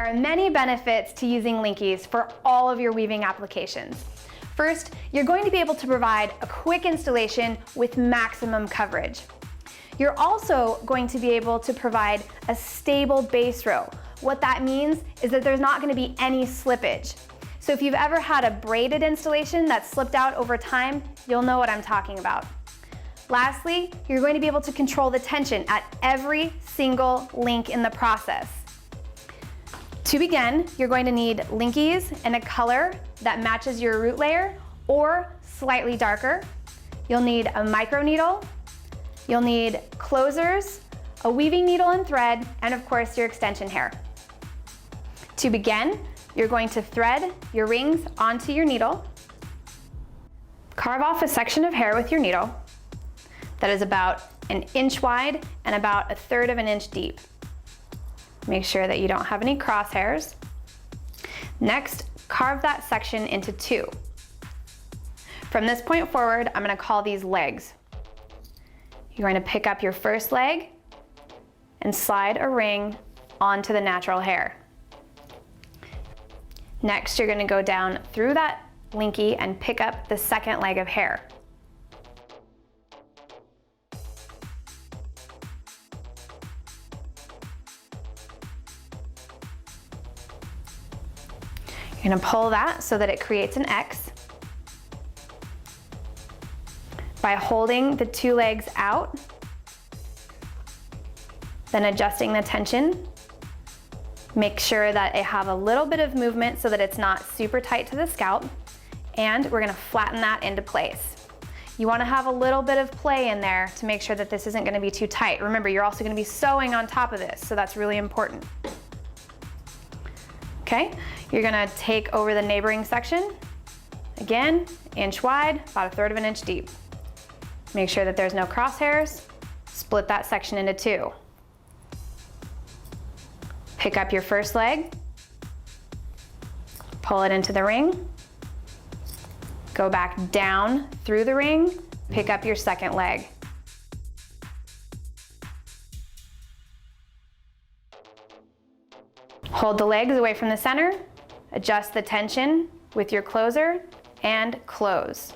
There are many benefits to using Linkies for all of your weaving applications. First, you're going to be able to provide a quick installation with maximum coverage. You're also going to be able to provide a stable base row. What that means is that there's not going to be any slippage. So if you've ever had a braided installation that slipped out over time, you'll know what I'm talking about. Lastly, you're going to be able to control the tension at every single link in the process. To begin, you're going to need Linkies in a color that matches your root layer or slightly darker. You'll need a microneedle. You'll need closers, a weaving needle and thread, and of course your extension hair. To begin, you're going to thread your rings onto your needle. Carve off a section of hair with your needle that is about an inch wide and about 1/3 of an inch deep. Make sure that you don't have any crosshairs. Next, carve that section into 2. From this point forward, I'm going to call these legs. You're going to pick up your first leg and slide a ring onto the natural hair. Next, you're going to go down through that Linkie and pick up the second leg of hair. You're going to pull that so that it creates an X. By holding the 2 legs out, then adjusting the tension. Make sure that it have a little bit of movement so that it's not super tight to the scalp, and we're going to flatten that into place. You want to have a little bit of play in there to make sure that this isn't going to be too tight. Remember, you're also going to be sewing on top of this, so that's really important. Okay, you're going to take over the neighboring section. Again, inch wide, about 1/3 of an inch deep. Make sure that there's no crosshairs. Split that section into 2. Pick up your first leg, pull it into the ring, go back down through the ring, pick up your second leg. Hold the legs away from the center, adjust the tension with your closer, and close.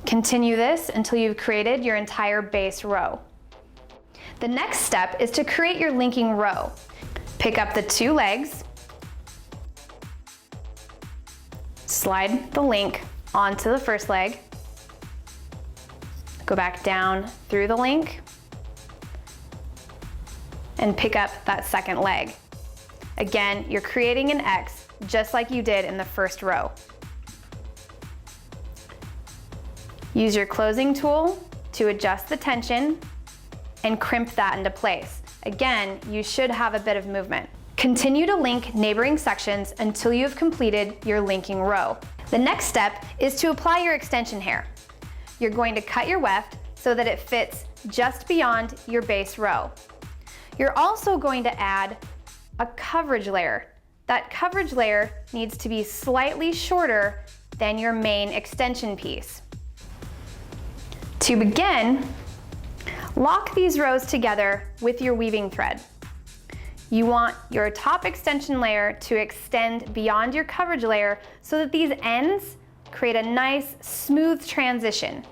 Continue this until you've created your entire base row. The next step is to create your linking row. Pick up the 2 legs, slide the link onto the first leg, go back down through the link, and pick up that second leg. Again, you're creating an X just like you did in the first row. Use your closing tool to adjust the tension and crimp that into place. Again, you should have a bit of movement. Continue to link neighboring sections until you have completed your linking row. The next step is to apply your extension hair. You're going to cut your weft so that it fits just beyond your base row. You're also going to add a coverage layer. That coverage layer needs to be slightly shorter than your main extension piece. To begin, lock these rows together with your weaving thread. You want your top extension layer to extend beyond your coverage layer so that these ends create a nice, smooth transition.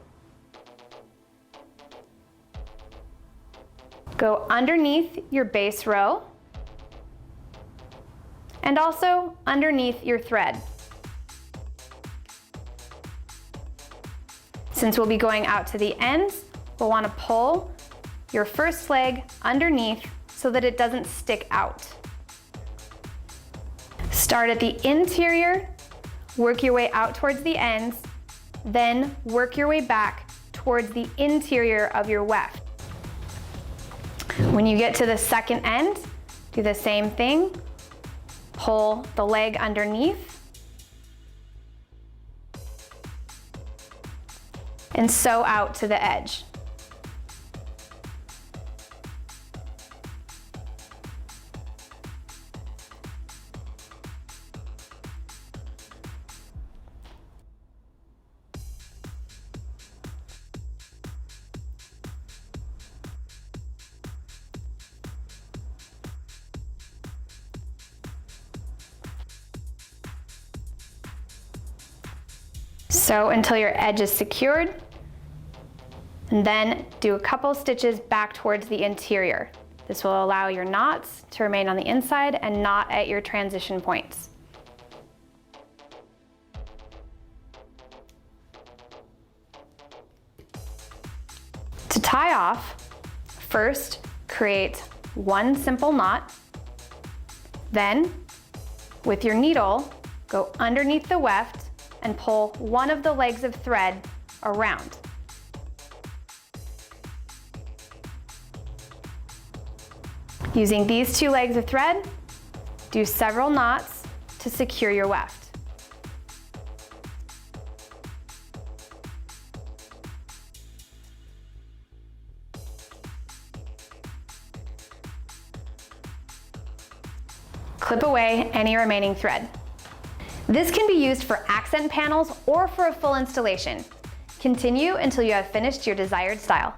Go underneath your base row and also underneath your thread. Since we'll be going out to the ends, we'll want to pull your first leg underneath so that it doesn't stick out. Start at the interior, work your way out towards the ends, then work your way back towards the interior of your weft. When you get to the second end, do the same thing. Pull the leg underneath and sew out to the edge. Sew until your edge is secured, and then do a couple stitches back towards the interior. This will allow your knots to remain on the inside and not at your transition points. To tie off, first create one simple knot, then with your needle, go underneath the weft and pull one of the legs of thread around. Using these two legs of thread, do several knots to secure your weft. Clip away any remaining thread. This can be used for accent panels or for a full installation. Continue until you have finished your desired style.